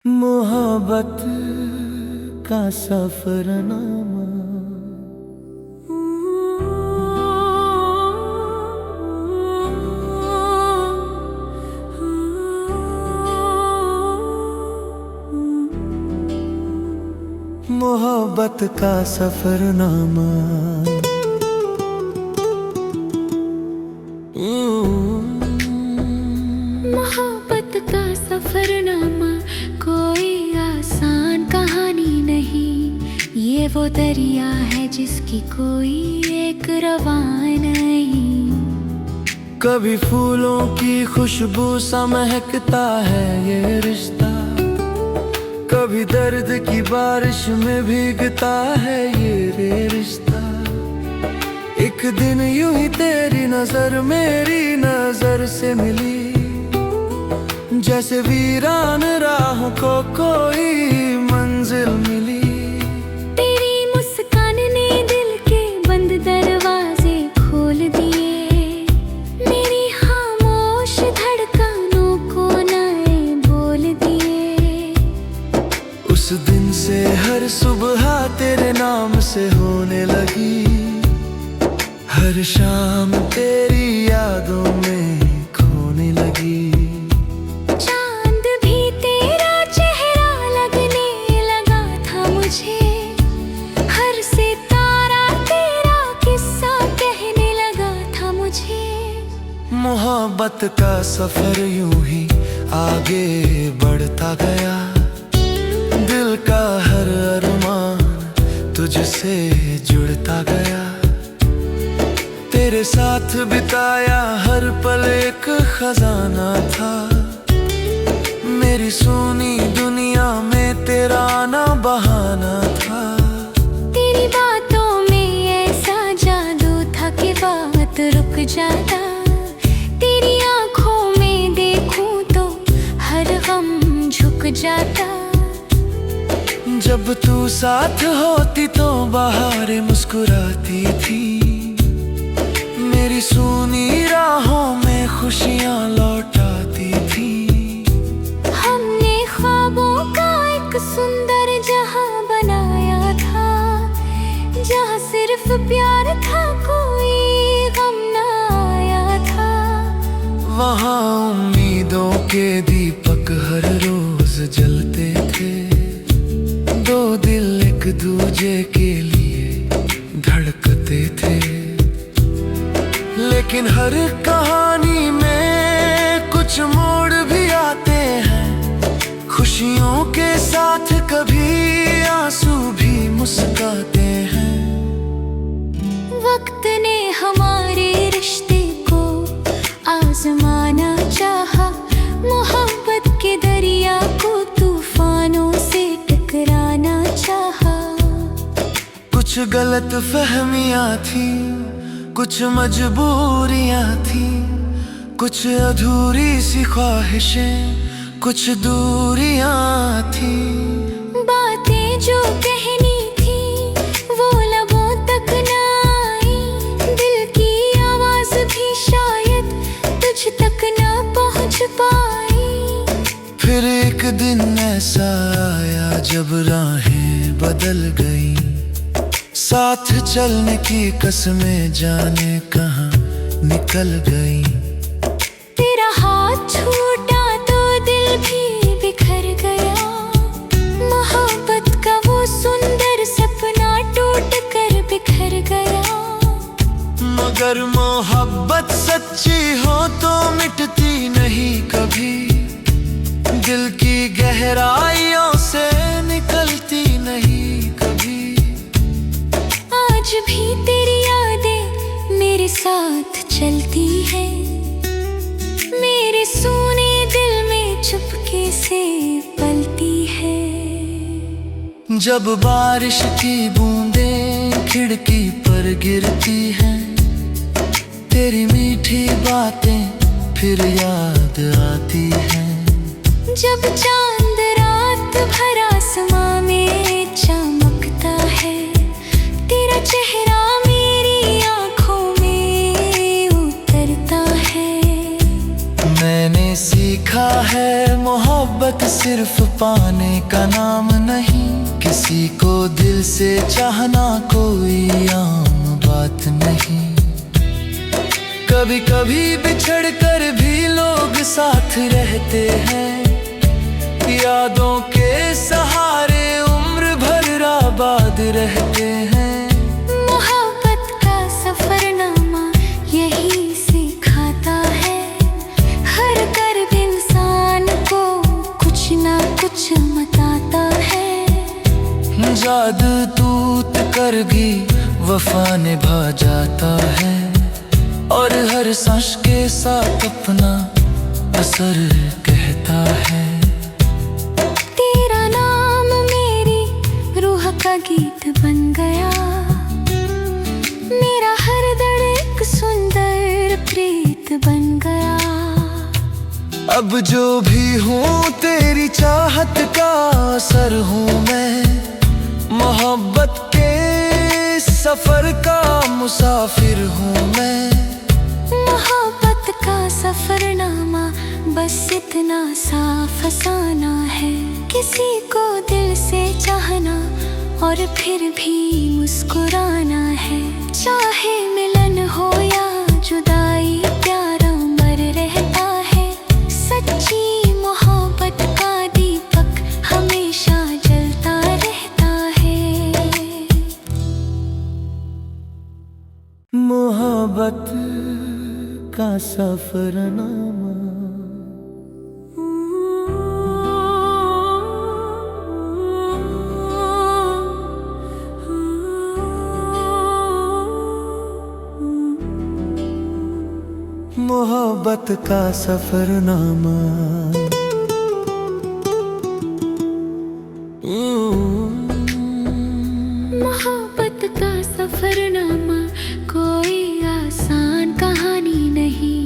मोहब्बत का सफरनामा। मोहब्बत का सफरनामा। मोहब्बत का सफरनामा कोई आसान कहानी नहीं। ये वो दरिया है जिसकी कोई एक रवां नहीं। कभी फूलों की खुशबू सा महकता है ये रिश्ता, कभी दर्द की बारिश में भीगता है ये रिश्ता। एक दिन यूं ही तेरी नजर मेरी नजर से मिली, जैसे वीरान राहों को कोई मंजिल मिली। तेरी मुस्कान ने दिल के बंद दरवाजे खोल दिए, मेरी खामोश धड़कनों को नए बोल दिए। उस दिन से हर सुबह तेरे नाम से होने लगी, हर शाम तेरी यादों में खोने लगी। चांद भी तेरा चेहरा लगने लगा था मुझे, हर सितारा तेरा किस्सा कहने लगा था मुझे। मोहब्बत का सफर यूं ही आगे बढ़ता गया, दिल का हर अरमान तुझसे जुड़ता गया। तेरे साथ बिताया हर पल एक खजाना था, मेरी सुनी दुनिया में तेरा आना बहाना था। तेरी बातों में ऐसा जादू था कि बात रुक जाता, तेरी आंखों में देखूं तो हर गम झुक जाता। जब तू साथ होती तो बहारें मुस्कुराती थी, मेरी सुनी राहों में खुशियां लौटाती थी। हमने ख्वाबों का एक सुंदर जहां बनाया था, जहां सिर्फ प्यार था कोई गम ना आया था। वहाँ उम्मीदों के दीपक हर रोज जलते थे, दो दिल एक दूजे के लिए धड़कते थे। लेकिन हर कहानी में कुछ मोड़ भी आते हैं, खुशियों के साथ कभी आंसू भी मुस्कुराते हैं। वक्त ने हमारे रिश्ते को आजमाना चाहा, मोहब्बत के दरिया को तूफानों से टकराना चाहा। कुछ गलत फहमियां थी, कुछ मजबूरियां थी, कुछ अधूरी सी ख्वाहिशें, कुछ दूरियां थी। बातें जो कहनी थी वो लबों तक ना आई, दिल की आवाज भी शायद तुझ तक ना पहुंच पाई। फिर एक दिन ऐसा आया जब राहें बदल गई, साथ चलने की कसमें जाने कहाँ निकल गई। तेरा हाथ छूटा तो दिल भी बिखर गया, मोहब्बत का वो सुंदर सपना टूट कर बिखर गया। मगर मोहब्बत सच्ची हो तो मिटती नहीं कभी, दिल की गहराइयों से निकलती नहीं कभी। आज भी तेरी यादें मेरे साथ चलती है, मेरे सोने दिल में चुपके से पलती है। जब बारिश की बूंदें खिड़की पर गिरती हैं, तेरी मीठी बातें फिर याद आती हैं। जब चांद रात भर आसमां में चमकता है, तेरा चेहरा मेरी आंखों में उतरता है। मैंने सीखा है मोहब्बत सिर्फ पाने का नाम नहीं, किसी को दिल से चाहना कोई आम बात नहीं। कभी कभी बिछड़ कर भी लोग साथ रहते हैं, यादों के सहारे उम्र भर आबाद रहते हैं। मोहब्बत का सफरनामा यही सिखाता है, हर कर्ब इंसान को कुछ ना कुछ बताता है। जादू टूट कर भी वफा निभा जाता है, और हर सांस के साथ अपना असर कहता है। तेरा नाम मेरी रूह का गीत बन गया, मेरा हर दर्द एक सुंदर प्रीत बन गया। अब जो भी हूँ तेरी चाहत का असर हूँ मैं, मोहब्बत के सफर का मुसाफिर हूँ मैं। मोहब्बत का सफरनामा बस इतना सा फसाना है, किसी को दिल से चाहना और फिर भी मुस्कुराना है। चाहे मिलन हो या जुदाई, प्यार अमर रहता है। सच्ची मोहब्बत का दीपक हमेशा जलता रहता है। मोहब्बत का सफरनामा। मोहब्बत का सफरनामा। मोहब्बत का सफरनामा कोई आसान कहानी नहीं,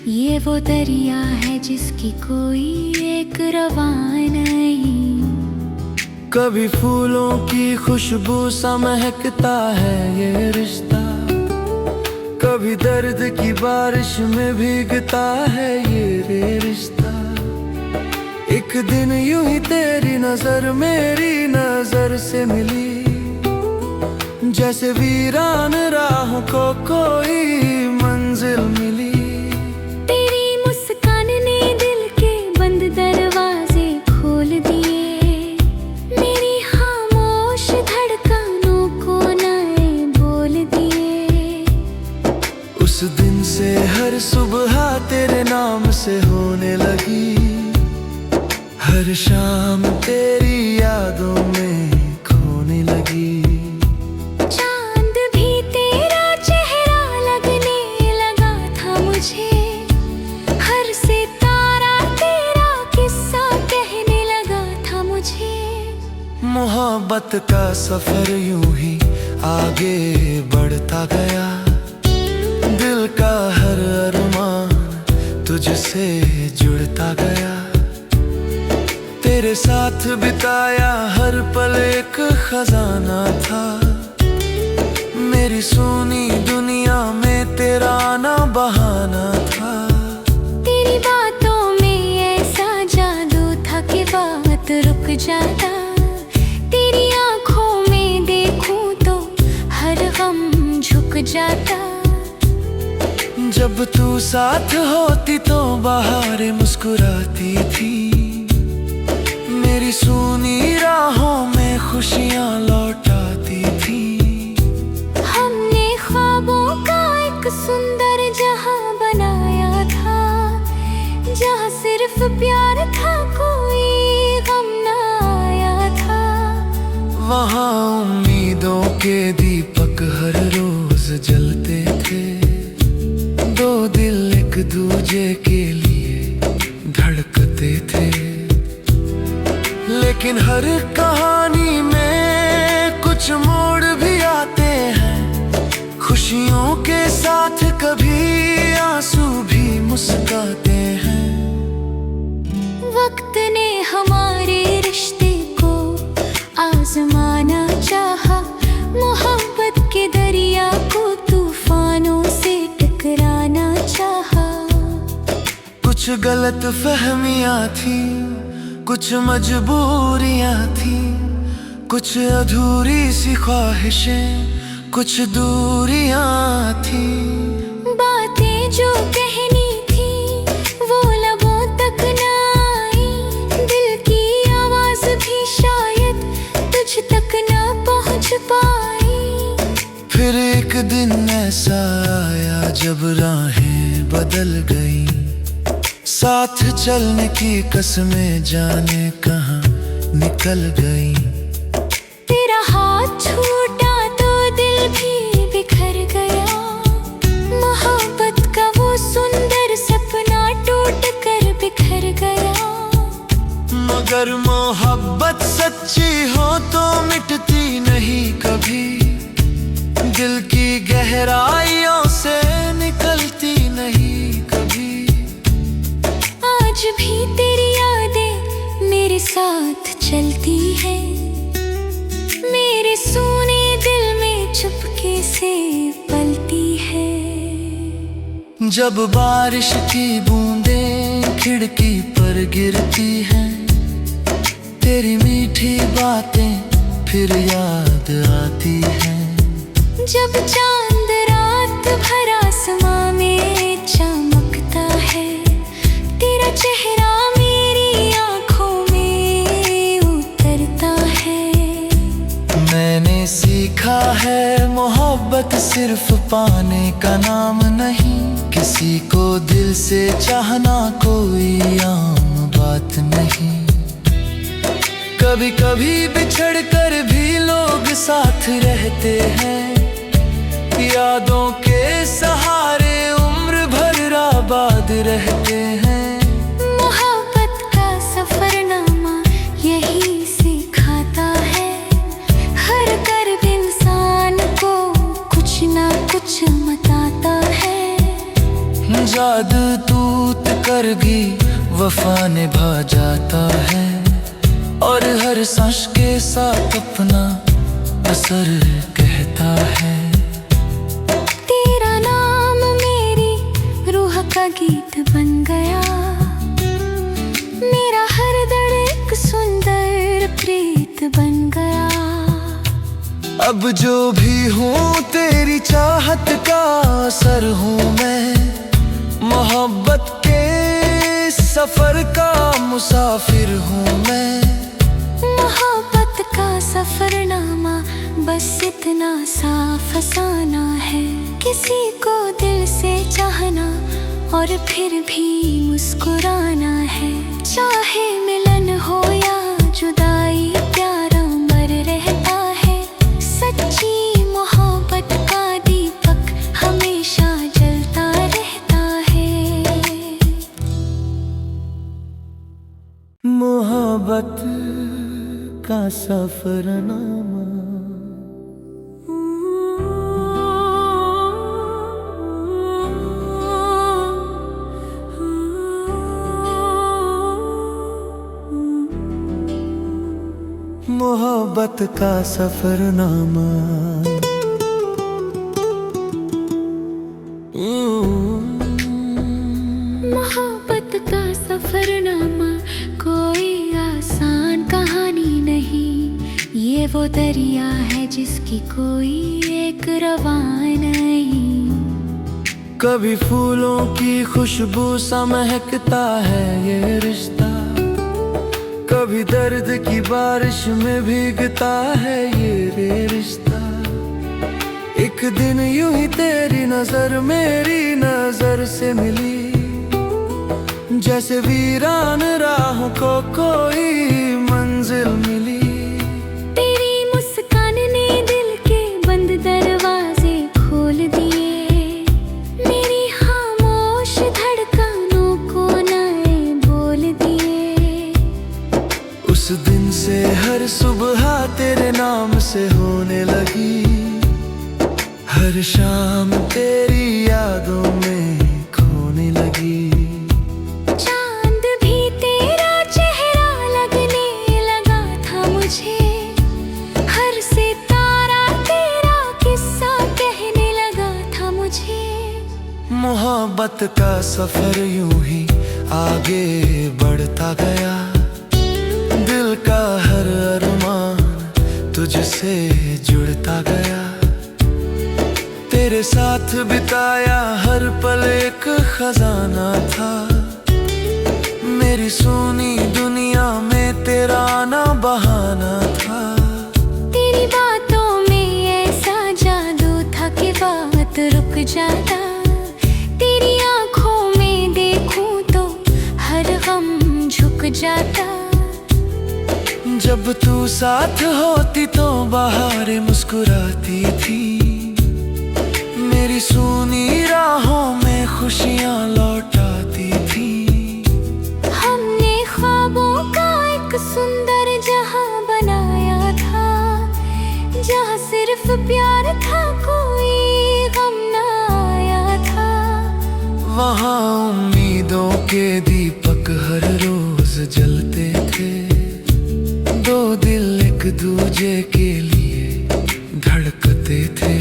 ये वो दरिया है जिसकी कोई एक रवां नहीं। कभी फूलों की खुशबू सा महकता है ये रिश्ता, कभी दर्द की बारिश में भीगता है ये रे रिश्ता। एक दिन यूं ही तेरी नजर मेरी नजर से मिली, जैसे वीरान राहों को कोई मंजिल मिली। तेरी मुस्कान ने दिल के बंद दरवाजे खोल दिए, मेरी खामोश धड़कनों को नए बोल दिए। उस दिन से हर सुबह तेरे नाम से होने लगी, हर शाम तेरी यादों में खोने लगी। चांद भी तेरा चेहरा लगने लगा था मुझे, हर सितारा तेरा किस्सा कहने लगा था मुझे। मोहब्बत का सफर यूं ही आगे बढ़ता गया, दिल का हर अरमान तुझसे जुड़ता गया। तेरे साथ बिताया हर पल एक खजाना था, मेरी सोनी दुनिया में तेरा आना बहाना था। तेरी बातों में ऐसा जादू था कि बात रुक जाता, तेरी आंखों में देखूं तो हर गम झुक जाता। जब तू साथ होती तो बहारें मुस्कुराती थी, मेरी सूनी राहों में खुशियाँ लौटाती थी। हमने ख्वाबों का एक सुंदर जहां बनाया था, जहां सिर्फ प्यार था कोई गम ना आया था। वहाँ उम्मीदों के दीपक हर रोज जलते थे, दो दिल एक दूजे के लिए धड़कते थे। लेकिन हर कहानी में कुछ मोड़ भी आते हैं, खुशियों के साथ कभी आंसू भी मुस्कुराते हैं। वक्त ने हमारे रिश्ते को आजमाना चाहा, मोहब्बत के दरिया को तूफानों से टकराना चाहा। कुछ गलत फहमियाँ थी, कुछ मजबूरियां थी, कुछ अधूरी सी ख्वाहिशें, कुछ दूरियां थी। बातें जो कहनी थी वो लबों तक न आई, दिल की आवाज भी शायद तुझ तक न पहुंच पाई। फिर एक दिन ऐसा आया जब राहें बदल गई, साथ चलने की कसमें जाने कहाँ निकल गई। तेरा हाथ छूटा तो दिल भी बिखर गया, मोहब्बत का वो सुंदर सपना टूट कर बिखर गया। मगर मोहब्बत सच्ची हो तो मिटती नहीं कभी, दिल की गहराइयों से निकलती नहीं कभी। आज भी तेरी यादें मेरे साथ चलती है, मेरे सोने दिल में चुपके से पलती है। जब बारिश की बूंदें खिड़की पर गिरती हैं, तेरी मीठी बातें फिर याद आती हैं। जब चांद रात भर आसमां में चमकता है, तेरा चेहरा मेरी आंखों में उतरता है। मैंने सीखा है मोहब्बत सिर्फ पाने का नाम नहीं, किसी को दिल से चाहना कोई आम बात नहीं। कभी कभी बिछड़ कर भी लोग साथ रहते हैं, यादों के सहारे उम्र भर आबाद रहते हैं। मोहब्बत का सफरनामा यही सिखाता है, हर कर्ब इंसान को कुछ ना कुछ बताता है। जादू टूट कर भी वफा निभा जाता है, और हर सांस के साथ अपना असर कहता है। तेरा नाम मेरी रूह का गीत बन गया, मेरा हर दर्द एक सुंदर प्रीत बन गया। अब जो भी हूँ तेरी चाहत का असर हूँ मैं, मोहब्बत के सफर का मुसाफिर हूँ मैं। मोहब्बत का सफरनामा बस इतना सा फसाना है, किसी को दिल से चाहना और फिर भी मुस्कुराना है। चाहे मिलन हो या जुदाई, प्यार अमर रहता है। सच्ची मोहब्बत का दीपक हमेशा जलता रहता है। मोहब्बत का सफरनामा। मोहब्बत का सफरनामा। मोहब्बत का सफरनामा कोई आसान कहानी नहीं, ये वो दरिया है जिसकी कोई एक रवां नहीं। कभी फूलों की खुशबू सा महकता है ये रिश्ता, कभी दर्द की बारिश में भीगता है ये रिश्ता। एक दिन यूं ही तेरी नजर मेरी नजर से मिली, जैसे वीरान राहों को कोई मंजिल मिली। तेरी मुस्कान ने दिल के बंद दरवाजे खोल दिए, मेरी खामोश धड़कनों को नए बोल दिए। उस दिन से हर सुबह तेरे नाम से होने लगी, हर शाम तेरी यादों में खोने लगी। चांद भी तेरा चेहरा लगने लगा था मुझे, हर सितारा तेरा किस्सा कहने लगा था मुझे। मोहब्बत का सफर यूं ही आगे बढ़ता गया, तुझसे जुड़ता गया, तेरे साथ बिताया हर पल एक खजाना था। मेरी सोनी दुनिया में तेरा आना बहाना था। तेरी बातों में ऐसा जादू था कि बात रुक जाता। तेरी आंखों में देखूं तो हर गम झुक जाता। जब तू साथ होती तो बहारें मुस्कुराती थी, मेरी सोनी राहों में खुशियाँ लौटाती थी। हमने ख्वाबों का एक सुंदर जहां बनाया था, जहां सिर्फ प्यार था, कोई गम ना आया था। वहाँ उम्मीदों के दीपक हर रोज जलते थे, दो दिल एक दूजे के लिए धड़कते थे।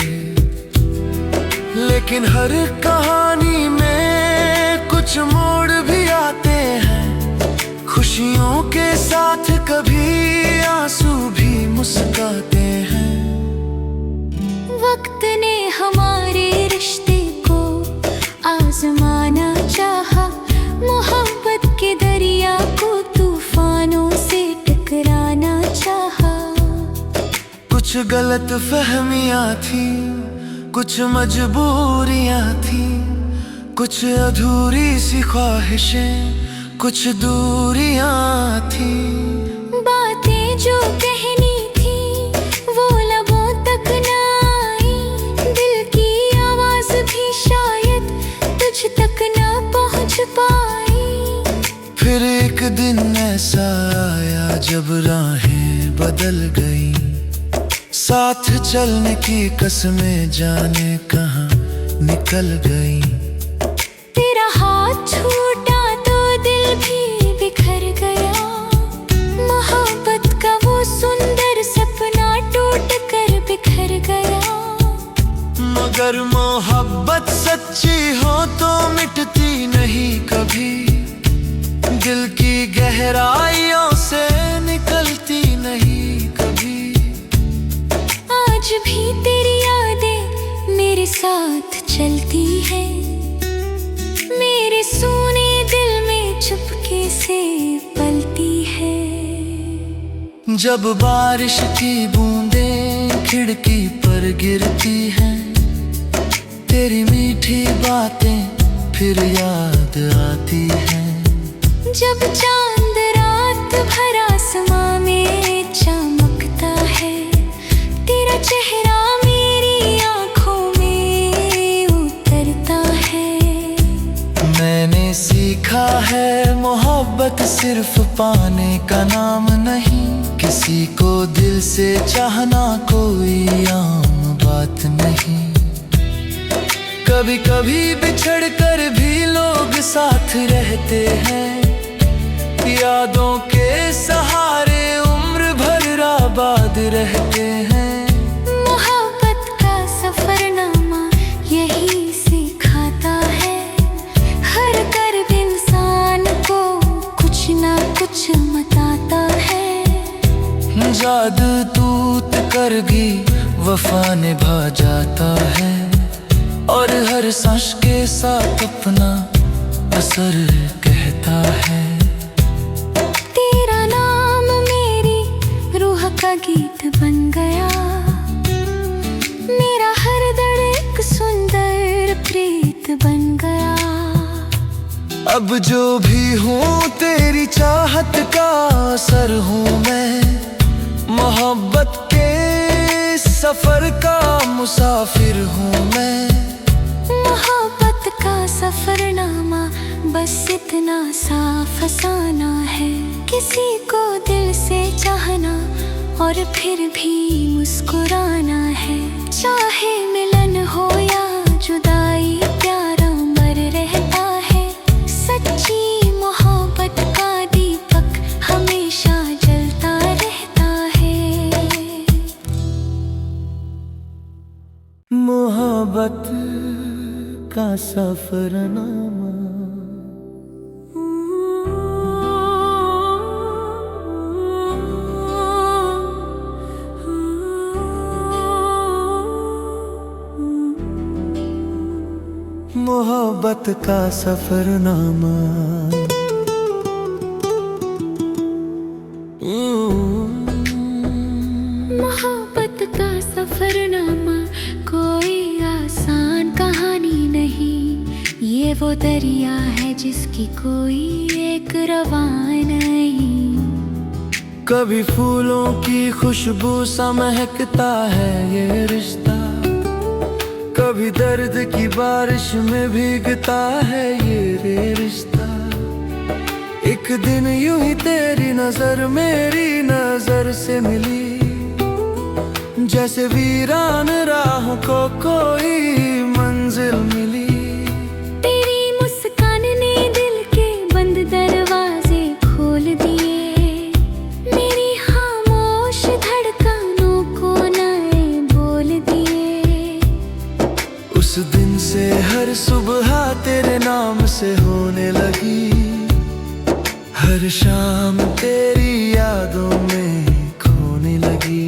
लेकिन हर कहानी में कुछ मोड़ भी आते हैं, खुशियों के साथ कभी आंसू भी मुस्काते हैं। वक्त ने हमारे रिश्ते को आजमाना चाहा, मोहब्बत के दरिया को तूफानों से टकराना चाहा। कुछ गलत फहमियाँ थी, कुछ मजबूरियाँ थी, कुछ अधूरी सी ख्वाहिशें, कुछ दूरियाँ थी। बातें जो कहनी थी वो लबों तक ना आई, दिल की आवाज भी शायद तुझ तक ना पहुंच पाई। फिर एक दिन ऐसा आया जब राहें बदल गई, साथ चलने की कसमें जाने कहाँ निकल गई। तेरा हाथ छूटा तो दिल भी बिखर गया, मोहब्बत का वो सुंदर सपना टूट कर बिखर गया। मगर मोहब्बत सच्ची हो तो मिटती नहीं कभी, दिल की गहराइयों से निकलती नहीं कभी। आज भी तेरी यादें मेरे साथ चलती है, मेरे सोने दिल में चुपके से पलती है। जब बारिश की बूंदें खिड़की पर गिरती हैं, तेरी मीठी बातें फिर याद आती हैं। जब चांद रात भर आसमां में चमकता है, तेरा चेहरा मेरी आंखों में उतरता है। मैंने सीखा है मोहब्बत सिर्फ पाने का नाम नहीं, किसी को दिल से चाहना कोई आम बात नहीं। कभी कभी बिछड़ कर भी लोग साथ रहते हैं, यादों के सहारे उम्र भर आबाद रहते हैं। मोहब्बत का सफरनामा यही सिखाता है, हर कर्ब इंसान को कुछ ना कुछ बताता है। जादू टूट कर भी वफा निभा जाता है, और हर सांस के साथ अपना असर कहता है। तेरा नाम मेरी रूह का गीत बन गया, मेरा हर दर्द एक सुंदर प्रीत बन गया। अब जो भी हूँ तेरी चाहत का असर हूँ मैं, मोहब्बत के सफर का मुसाफिर हूँ मैं। मोहब्बत का सफरनामा बस इतना सा फसाना है, किसी को दिल से चाहना और फिर भी मुस्कुराना है। चाहे मिलन हो या जुदाई, प्यार अमर रहता है। सच्ची मोहब्बत का दीपक हमेशा जलता रहता है। मोहब्बत का सफरनामा। मोहब्बत का सफरनामा। मोहब्बत का सफरनामा कोई आसान कहानी नहीं। ये वो दरिया है जिसकी कोई एक रवान नहीं। कभी फूलों की खुशबू सा महकता है ये रिश्ता, कभी दर्द की बारिश में भीगता है ये रिश्ता। एक दिन यूं ही तेरी नजर मेरी नजर से मिली, जैसे वीरान राहों को कोई मंजिल मिली। तेरी मुस्कान ने दिल के बंद दरवाजे खोल दिए, मेरी खामोश धड़कनों को नए बोल दिए। उस दिन से हर सुबह तेरे नाम से होने लगी, हर शाम तेरी यादों में खोने लगी।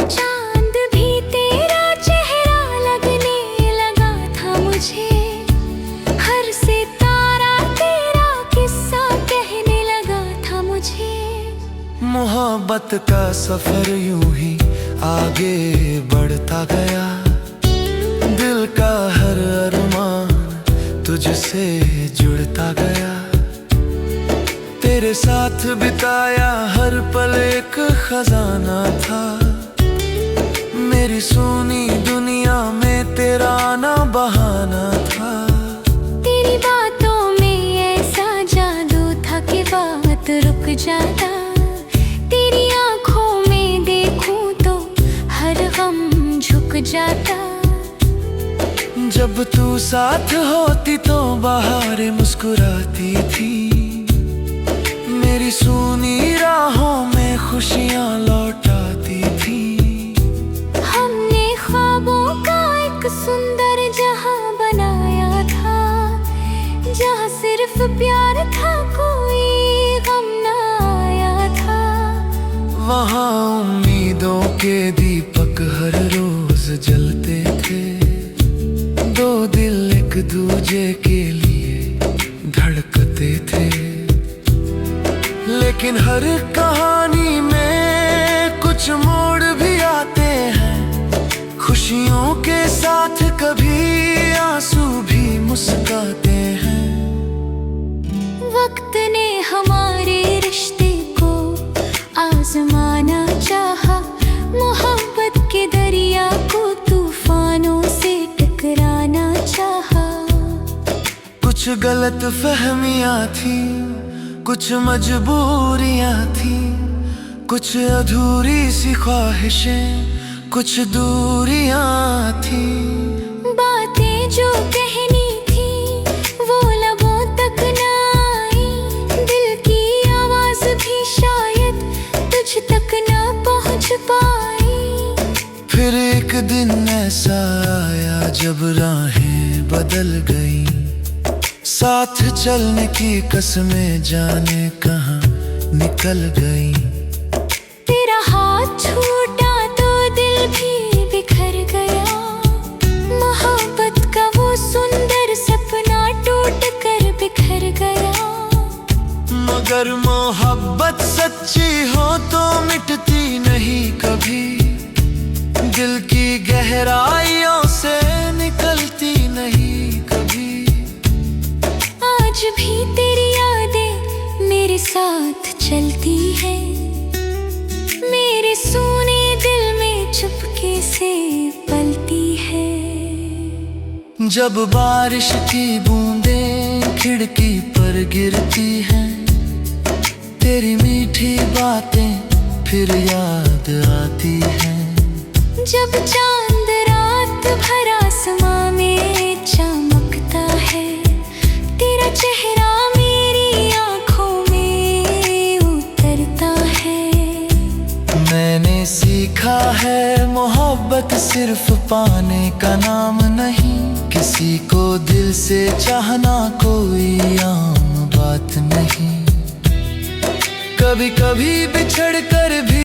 चांद भी तेरा चेहरा लगने लगा था मुझे, हर सितारा तेरा किस्सा कहने लगा था मुझे। मोहब्बत का सफर यूं ही आगे बढ़ता गया, दिल का हर अरमान तुझसे जुड़ता गया। तेरे साथ बिताया हर पल एक खजाना था, मेरी सोनी दुनिया में तेरा आना बहाना था। तेरी बातों में ऐसा जादू था कि बात रुक जाता, तेरी आंखों में देखूं तो हर गम झुक जाता। जब तू साथ होती तो बहारें मुस्कुराती थी, मेरी सूनी राहों में खुशियाँ लौट आती थी। हमने ख्वाबों का एक सुंदर जहां बनाया था, जहां सिर्फ प्यार था कोई गम ना आया था। वहाँ उम्मीदों के दीपक हर रोज जलते थे, दो दिल एक दूजे के लिए धड़कते थे। लेकिन हर कहानी में कुछ मोड़ भी आते हैं, खुशियों के साथ कभी आंसू भी मुस्कुराते हैं। वक्त ने हमारे रिश्ते को आजमाना चाहा, मोहब्बत के दरिया को तूफानों से टकराना चाहा। कुछ गलत फहमियाँ थी, कुछ मजबूरियाँ थी, कुछ अधूरी सी ख्वाहिशें, कुछ दूरियाँ थी। बातें जो कहनी थी वो लबों तक ना आई, दिल की आवाज भी शायद तुझ तक ना पहुंच पाई। फिर एक दिन ऐसा आया जब राहें बदल गई, साथ चलने की कसमें जाने कहाँ निकल गई। तेरा हाथ छूटा तो दिल भी बिखर गया, मोहब्बत का वो सुंदर सपना टूट कर बिखर गया। मगर मोहब्बत सच्ची हो तो मिटती नहीं कभी, दिल की गहराइयों से निकलती नहीं कभी। आज भी तेरी यादें मेरे साथ चलती है, मेरे सोने दिल में चुपके से पलती है। जब बारिश की बूंदें खिड़की पर गिरती हैं, तेरी मीठी बातें फिर याद आती हैं। जब चांद रात भर आसमां में चमकता है, तेरा चेहरा मेरी आंखों में उतरता है। मैंने सीखा है मोहब्बत सिर्फ पाने का नाम नहीं, किसी को दिल से चाहना कोई आम बात नहीं। कभी कभी बिछड़ कर भी